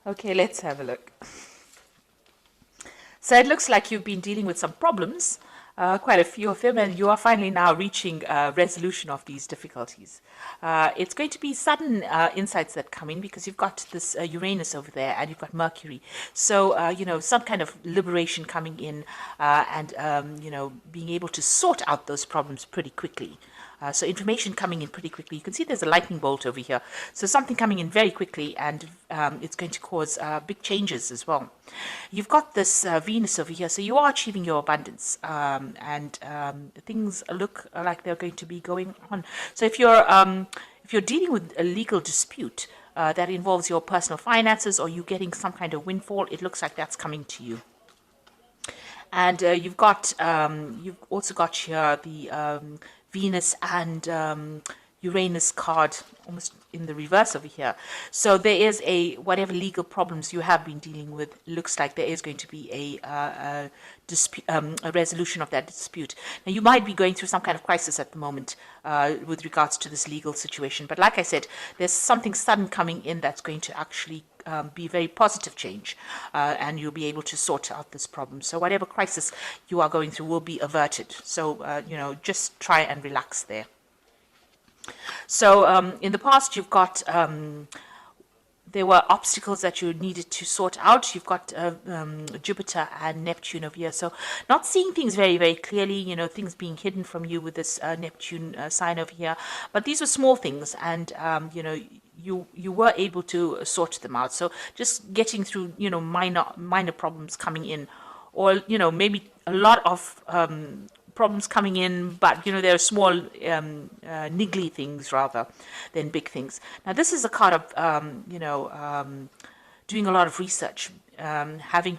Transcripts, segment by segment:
Okay, let's have a look. So it looks like you've been dealing with some problems, quite a few of them, and you are finally now reaching resolution of these difficulties. It's going to be sudden insights that come in because you've got this Uranus over there and you've got Mercury. So, some kind of liberation coming in and, being able to sort out those problems pretty quickly. So information coming in pretty quickly. You can see there's a lightning bolt over here. So something coming in very quickly, and it's going to cause big changes as well. You've got this Venus over here, so you are achieving your abundance, and things look like they're going to be going on. So if you're dealing with a legal dispute that involves your personal finances, or you getting some kind of windfall, it looks like that's coming to you. And you've also got here the Venus and Uranus card almost in the reverse over here. So there is whatever legal problems you have been dealing with, looks like there is going to be a resolution of that dispute. Now, you might be going through some kind of crisis at the moment with regards to this legal situation. But like I said, there's something sudden coming in that's going to actually be very positive change, and you'll be able to sort out this problem. So whatever crisis you are going through will be averted. So, just try and relax there. So in the past, you've got there were obstacles that you needed to sort out. You've got Jupiter and Neptune over here. So not seeing things very, very clearly, things being hidden from you with this Neptune sign over here. But these were small things, and, you were able to sort them out. So just getting through, minor problems coming in, or, maybe a lot of problems coming in, but there are small niggly things rather than big things. Now this is a card of doing a lot of research, having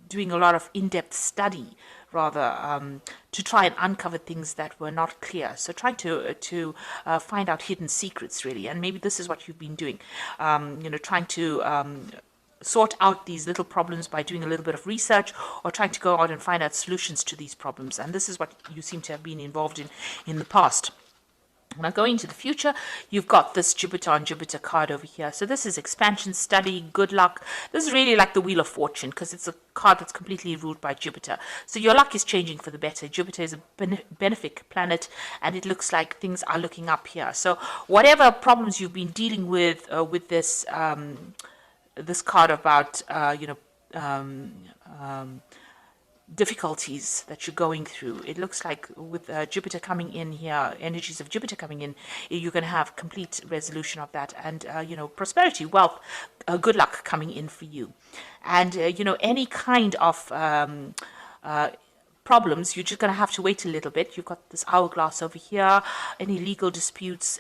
doing a lot of in-depth study rather, to try and uncover things that were not clear. So trying to find out hidden secrets, really. And maybe this is what you've been doing, trying to sort out these little problems by doing a little bit of research, or trying to go out and find out solutions to these problems. And this is what you seem to have been involved in the past. Now, going into the future, you've got this Jupiter on Jupiter card over here. So this is expansion, study, good luck. This is really like the Wheel of Fortune, because it's a card that's completely ruled by Jupiter. So your luck is changing for the better. Jupiter is a benefic planet, and it looks like things are looking up here. So whatever problems you've been dealing with this this card about difficulties that you're going through, it looks like with Jupiter coming in here, energies of Jupiter coming in, you can have complete resolution of that, and prosperity, wealth, good luck coming in for you. And any kind of problems, you're just going to have to wait a little bit. You've got this hourglass over here. Any legal disputes,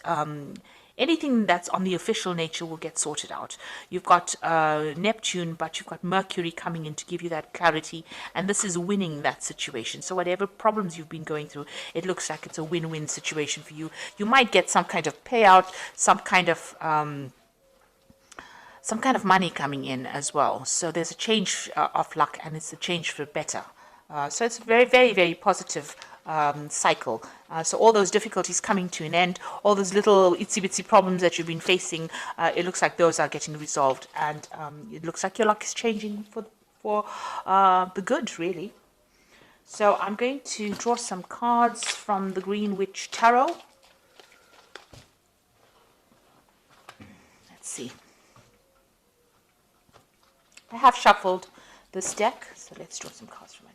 anything that's on the official nature will get sorted out. You've got Neptune, but you've got Mercury coming in to give you that clarity, and this is winning that situation. So whatever problems you've been going through, it looks like it's a win-win situation for you. You might get some kind of payout, some kind of money coming in as well. So there's a change of luck, and it's a change for better. So it's a very, very, very positive cycle. So all those difficulties coming to an end, all those little itsy-bitsy problems that you've been facing, it looks like those are getting resolved, and it looks like your luck is changing for the good, really. So I'm going to draw some cards from the Green Witch Tarot. Let's see. I have shuffled this deck, so let's draw some cards from it.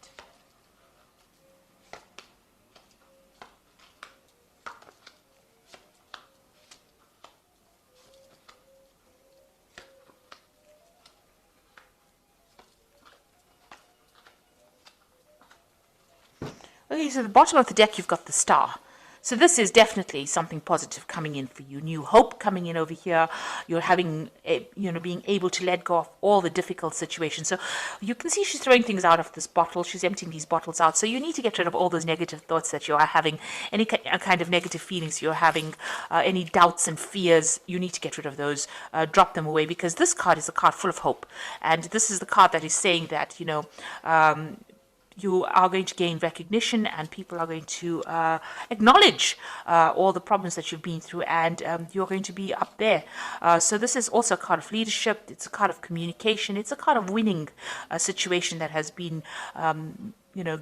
Okay, so at the bottom of the deck, you've got the Star. So this is definitely something positive coming in for you. New hope coming in over here. You're having, being able to let go of all the difficult situations. So you can see she's throwing things out of this bottle. She's emptying these bottles out. So you need to get rid of all those negative thoughts that you are having, any kind of negative feelings you're having, any doubts and fears. You need to get rid of those, drop them away, because this card is a card full of hope. And this is the card that is saying that, you are going to gain recognition, and people are going to acknowledge all the problems that you've been through, and you're going to be up there. So this is also a card of leadership. It's a card of communication. It's a card of winning a situation that has been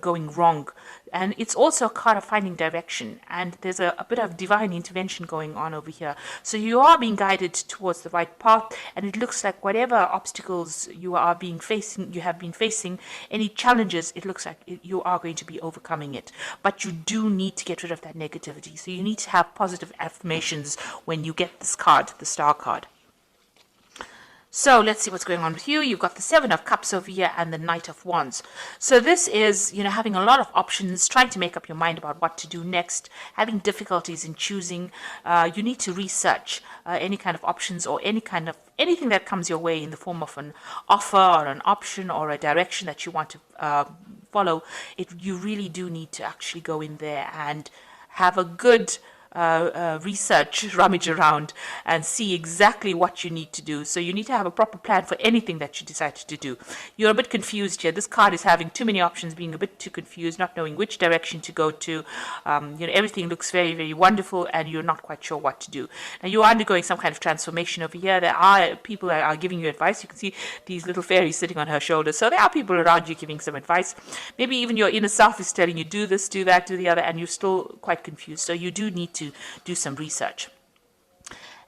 going wrong. And it's also a card of finding direction. And there's a bit of divine intervention going on over here. So you are being guided towards the right path. And it looks like whatever obstacles you have been facing, any challenges, it looks like you are going to be overcoming it. But you do need to get rid of that negativity. So you need to have positive affirmations when you get this card, the Star card. So let's see what's going on with you. You've got the Seven of Cups over here and the Knight of Wands. So this is, having a lot of options, trying to make up your mind about what to do next, having difficulties in choosing. You need to research any kind of options or anything that comes your way in the form of an offer or an option or a direction that you want to follow. You really do need to actually go in there and have a good research, rummage around and see exactly what you need to do. So you need to have a proper plan for anything that you decide to do. You're a bit confused here. This card is having too many options, being a bit too confused, not knowing which direction to go to. Everything looks very, very wonderful and you're not quite sure what to do. Now you are undergoing some kind of transformation over here. There are people that are giving you advice. You can see these little fairies sitting on her shoulders. So there are people around you giving some advice. Maybe even your inner self is telling you do this, do that, do the other, and you're still quite confused. So you do need to do some research.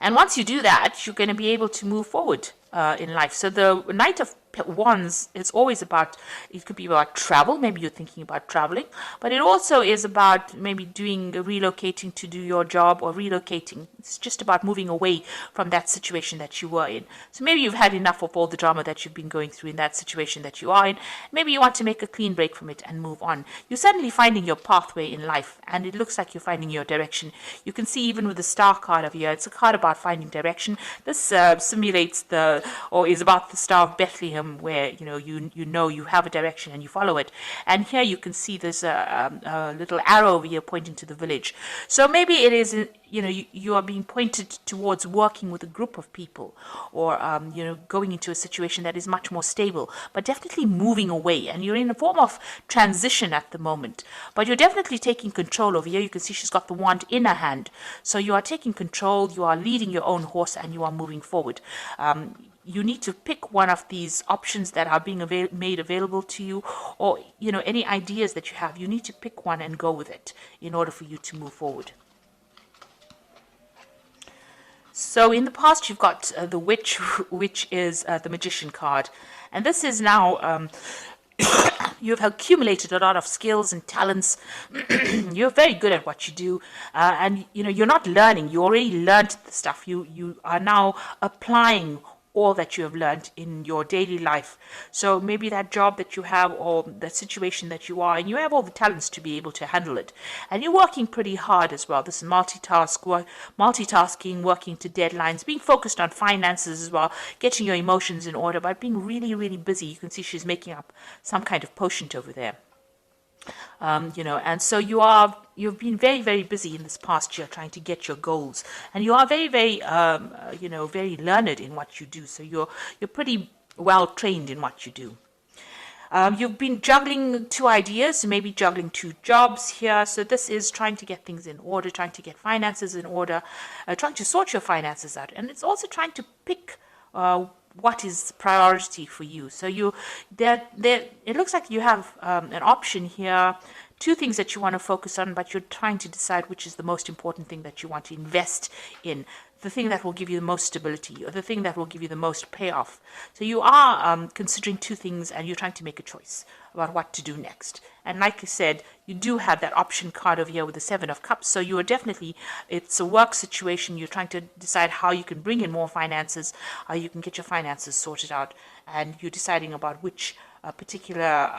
And once you do that, you're going to be able to move forward in life. So the Knight of Wands is always about, it could be about travel. Maybe you're thinking about traveling, but it also is about maybe relocating to do your job or relocating. It's just about moving away from that situation that you were in. So maybe you've had enough of all the drama that you've been going through in that situation that you are in. Maybe you want to make a clean break from it and move on. You're suddenly finding your pathway in life, and it looks like you're finding your direction. You can see even with the Star card of here, it's a card about finding direction. This simulates is about the Star of Bethlehem, where you have a direction and you follow it. And here you can see there's a little arrow over here pointing to the village. So maybe it is you are being pointed towards working with a group of people, or going into a situation that is much more stable, but definitely moving away. And you're in a form of transition at the moment, but you're definitely taking control over here. You can see she's got the wand in her hand. So you are taking control, you are leading your own horse, and you are moving forward. You need to pick one of these options that are being made available to you, or any ideas that you have. You need to pick one and go with it in order for you to move forward. So in the past, you've got the Witch, which is the Magician card, and this is now you've accumulated a lot of skills and talents. You're very good at what you do, and you're not learning. You already learned the stuff. You are now applying all that you have learned in your daily life. So maybe that job that you have, or that situation that you are, and you have all the talents to be able to handle it. And you're working pretty hard as well. This is multitasking, working to deadlines, being focused on finances as well, getting your emotions in order, but being really, really busy. You can see she's making up some kind of potion over there. And so you've been very, very busy in this past year trying to get your goals, and you are very, very, very learned in what you do. So you're pretty well trained in what you do. You've been juggling two ideas, maybe juggling two jobs here. So this is trying to get things in order, trying to get finances in order, trying to sort your finances out, and it's also trying to pick what is priority for you. So it looks like you have an option here, two things that you want to focus on, but you're trying to decide which is the most important thing that you want to invest in, the thing that will give you the most stability, or the thing that will give you the most payoff. So you are considering two things, and you're trying to make a choice about what to do next. And like I said, you do have that option card over here with the Seven of Cups. So you are definitely, it's a work situation. You're trying to decide how you can bring in more finances, how you can get your finances sorted out, and you're deciding about which particular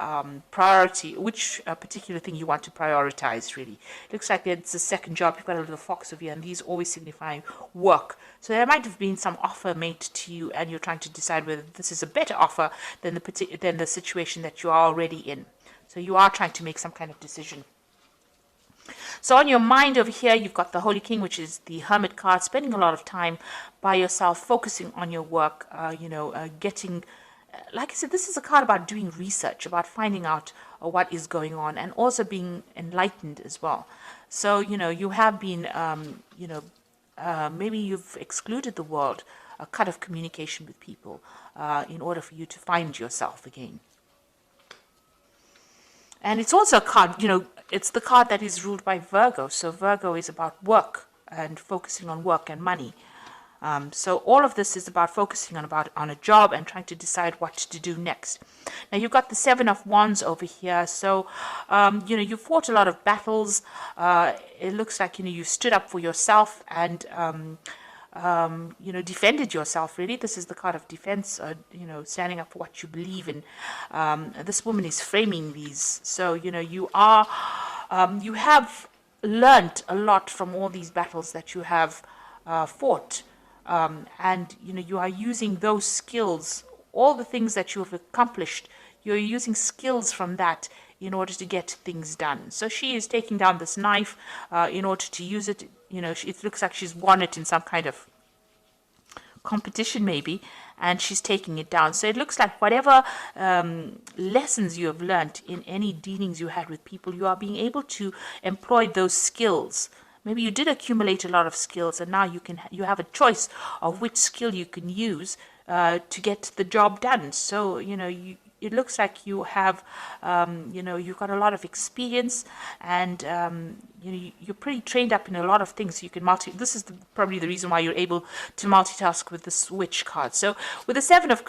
priority, which particular thing you want to prioritize, really. It looks like it's a second job. You've got a little fox over here, and these always signify work. So there might have been some offer made to you, and you're trying to decide whether this is a better offer than the situation that you are already in. So you are trying to make some kind of decision. So on your mind over here, you've got the Holy King, which is the Hermit card, spending a lot of time by yourself, focusing on your work, getting like I said, this is a card about doing research, about finding out what is going on, and also being enlightened as well. So, you have been, maybe you've excluded the world, a cut of communication with people in order for you to find yourself again. And it's also a card, it's the card that is ruled by Virgo. So Virgo is about work and focusing on work and money. So all of this is about focusing on a job and trying to decide what to do next. Now you've got the Seven of Wands over here. So, you fought a lot of battles. It looks like, you stood up for yourself and, defended yourself, really. This is the card of defense, standing up for what you believe in. This woman is framing these. So, you have learned a lot from all these battles that you have fought. And, you are using those skills, all the things that you have accomplished, you're using skills from that in order to get things done. So she is taking down this knife in order to use it. It looks like she's won it in some kind of competition maybe, and she's taking it down. So it looks like whatever lessons you have learned in any dealings you had with people, you are being able to employ those skills. Maybe you did accumulate a lot of skills, and now you have a choice of which skill you can use to get the job done. So, it looks like you have, you've got a lot of experience, and you're pretty trained up in a lot of things. You can This is probably the reason why you're able to multitask with the Switch card. So, with the Seven of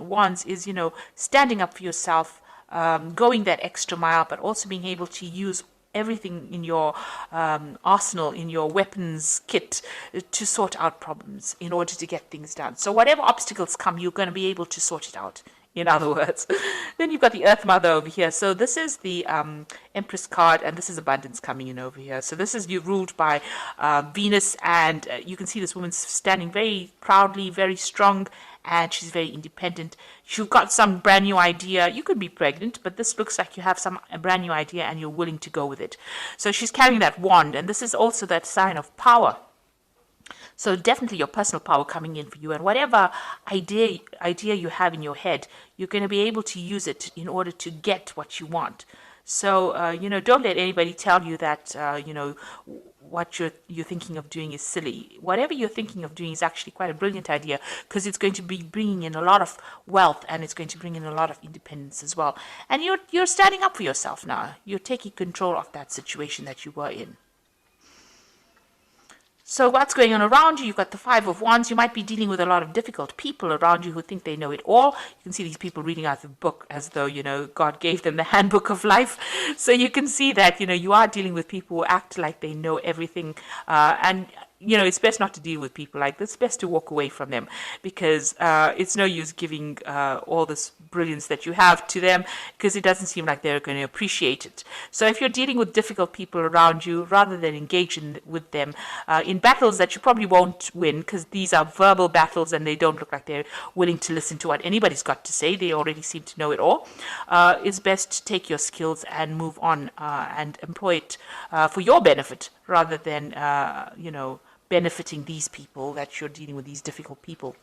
Wands is, standing up for yourself, going that extra mile, but also being able to use everything in your arsenal, in your weapons kit, to sort out problems in order to get things done. So whatever obstacles come, you're going to be able to sort it out, in other words. Then you've got the Earth Mother over here. So this is the Empress card, and this is abundance coming in over here. So this is ruled by Venus, and you can see this woman's standing very proudly, very strong, and she's very independent. You've got some brand new idea. You could be pregnant, but this looks like you have a brand new idea and you're willing to go with it. So she's carrying that wand, and this is also that sign of power. So definitely your personal power coming in for you, and whatever idea you have in your head, you're going to be able to use it in order to get what you want. So, don't let anybody tell you that, what you're thinking of doing is silly. Whatever you're thinking of doing is actually quite a brilliant idea, because it's going to be bringing in a lot of wealth, and it's going to bring in a lot of independence as well. And you're standing up for yourself now. You're taking control of that situation that you were in. So what's going on around you? You've got the Five of Wands. You might be dealing with a lot of difficult people around you who think they know it all. You can see these people reading out the book as though, God gave them the handbook of life. So you can see that, you are dealing with people who act like they know everything. And it's best not to deal with people like this. It's best to walk away from them, because it's no use giving all this brilliance that you have to them, because it doesn't seem like they're going to appreciate it. So if you're dealing with difficult people around you, rather than engage with them in battles that you probably won't win, because these are verbal battles and they don't look like they're willing to listen to what anybody's got to say. They already seem to know it all. It's best to take your skills and move on and employ it for your benefit, rather than, benefiting these people that you're dealing with, these difficult people.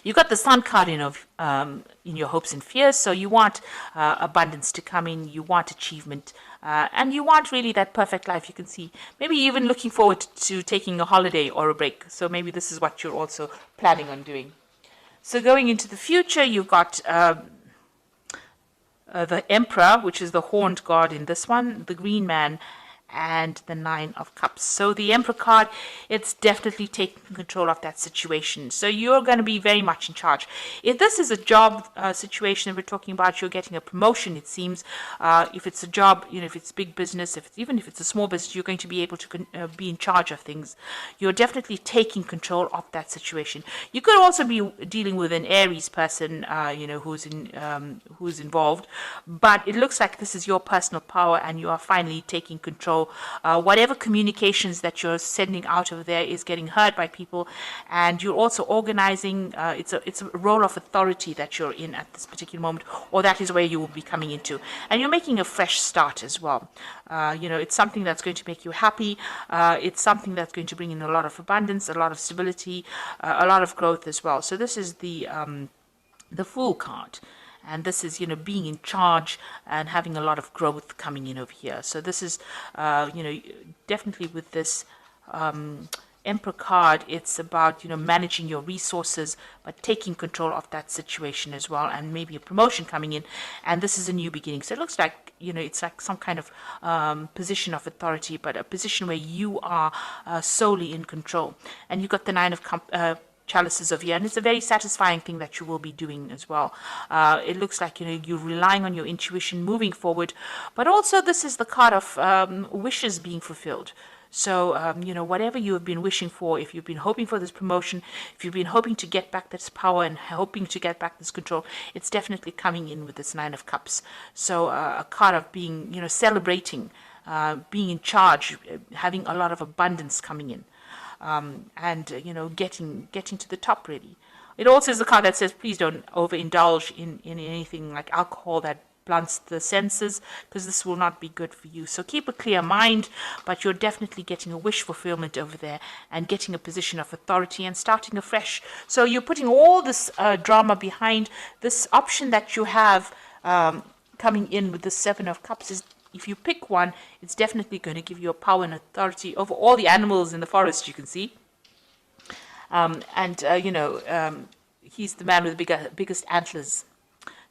You've got the Sun card in your hopes and fears. So you want abundance to come in, you want achievement, and you want really that perfect life. You can see maybe even looking forward to taking a holiday or a break. So maybe this is what you're also planning on doing. So going into the future, you've got the Emperor, which is the horned god in this one, the Green Man, and the Nine of Cups. So the Emperor card, it's definitely taking control of that situation. So you're going to be very much in charge. If this is a job situation that we're talking about, you're getting a promotion, it seems. If it's a job, if it's big business, even if it's a small business, you're going to be able to be in charge of things. You're definitely taking control of that situation. You could also be dealing with an Aries person, who's involved, but it looks like this is your personal power, and you are finally taking control. Whatever communications that you're sending out of there is getting heard by people, and you're also organizing. It's a role of authority that you're in at this particular moment, or that is where you will be coming into, and you're making a fresh start as well. It's something that's going to make you happy. It's something that's going to bring in a lot of abundance, a lot of stability, a lot of growth as well. So this is the the Fool card. And this is, being in charge and having a lot of growth coming in over here. So this is, definitely with this Emperor card, it's about, managing your resources, but taking control of that situation as well, and maybe a promotion coming in. And this is a new beginning. So it looks like, it's like some kind of position of authority, but a position where you are solely in control. And you've got the Nine of Chalices over here, and it's a very satisfying thing that you will be doing as well. It looks like you're relying on your intuition moving forward, but also this is the card of wishes being fulfilled. So, whatever you have been wishing for, if you've been hoping for this promotion, if you've been hoping to get back this power and hoping to get back this control, it's definitely coming in with this Nine of Cups. So, a card of being, celebrating, being in charge, having a lot of abundance coming in. And getting to the top really. It also is a card that says please don't overindulge in anything like alcohol that blunts the senses, because this will not be good for you. So keep a clear mind, but you're definitely getting a wish fulfillment over there and getting a position of authority and starting afresh. So you're putting all this drama behind this option that you have coming in with the Seven of Cups. Is if you pick one, it's definitely going to give you a power and authority over all the animals in the forest, you can see. He's the man with the biggest antlers.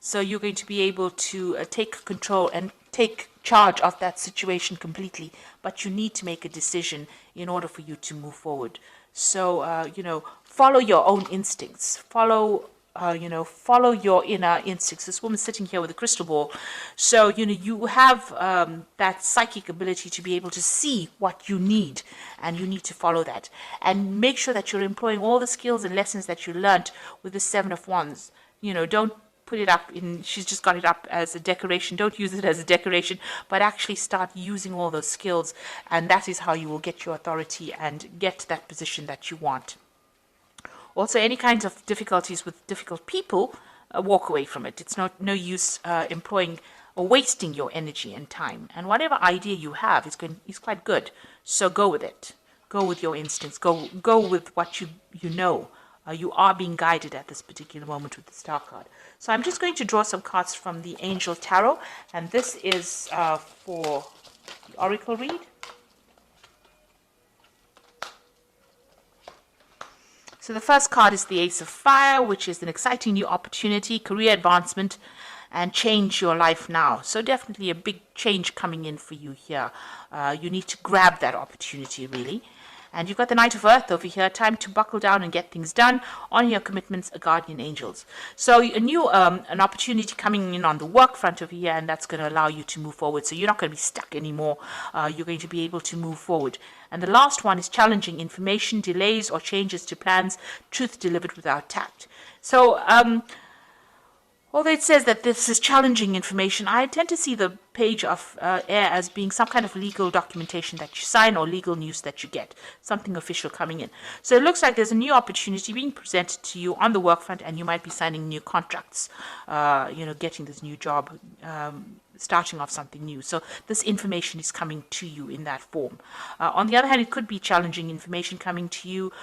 So you're going to be able to take control and take charge of that situation completely. But you need to make a decision in order for you to move forward. So, follow your own instincts. Follow your inner instincts. This woman's sitting here with a crystal ball. So, you have that psychic ability to be able to see what you need, and you need to follow that. And make sure that you're employing all the skills and lessons that you learned with the Seven of Wands. Don't put it up she's just got it up as a decoration. Don't use it as a decoration, but actually start using all those skills. And that is how you will get your authority and get that position that you want. Also, any kinds of difficulties with difficult people, walk away from it. It's no use employing or wasting your energy and time. And whatever idea you have is quite good. So go with it. Go with your instincts. Go with what you know. You are being guided at this particular moment with the Star card. So I'm just going to draw some cards from the Angel Tarot, and this is for the Oracle read. So the first card is the Ace of Fire, which is an exciting new opportunity, career advancement, and change your life now. So definitely a big change coming in for you here. You need to grab that opportunity, really. And you've got the Knight of Earth over here, time to buckle down and get things done, on your commitments, guardian angels. So a new an opportunity coming in on the work front over here, and that's going to allow you to move forward. So you're not going to be stuck anymore. You're going to be able to move forward. And the last one is challenging information, delays or changes to plans, truth delivered without tact. So although it says that this is challenging information, I tend to see the page of air as being some kind of legal documentation that you sign or legal news that you get, something official coming in. So it looks like there's a new opportunity being presented to you on the work front, and you might be signing new contracts, getting this new job, starting off something new. So this information is coming to you in that form. On the other hand, it could be challenging information coming to you,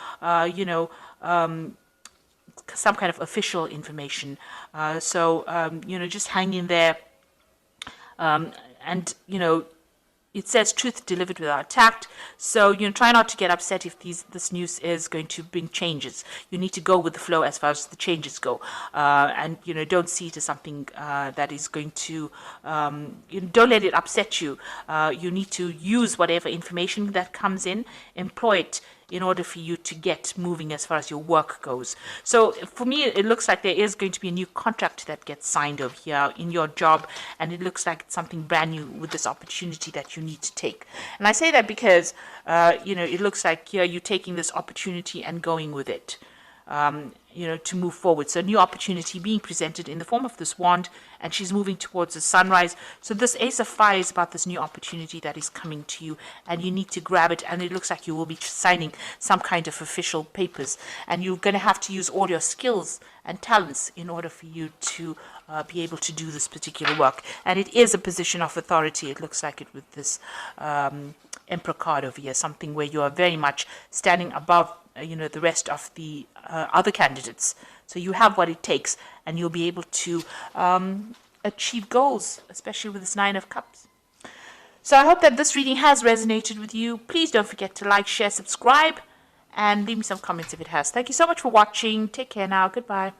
some kind of official information. Just hang in there. It says truth delivered without tact. So, try not to get upset if this news is going to bring changes. You need to go with the flow as far as the changes go. Don't see it as something that is going to, don't let it upset you. You need to use whatever information that comes in, employ it in order for you to get moving as far as your work goes. So for me, it looks like there is going to be a new contract that gets signed over here in your job, and it looks like it's something brand new with this opportunity that you need to take. And I say that because, it looks like here you're taking this opportunity and going with it. To move forward. So a new opportunity being presented in the form of this wand, and she's moving towards the sunrise. So this Ace of Fire is about this new opportunity that is coming to you, and you need to grab it, and it looks like you will be signing some kind of official papers, and you're going to have to use all your skills and talents in order for you to be able to do this particular work. And it is a position of authority. It looks like it with this Emperor card over here, something where you are very much standing above the rest of the other candidates. So you have what it takes, and you'll be able to achieve goals, especially with this Nine of Cups. So I hope that this reading has resonated with you. Please don't forget to like, share, subscribe, and leave me some comments if it has. Thank you so much for watching. Take care now. Goodbye.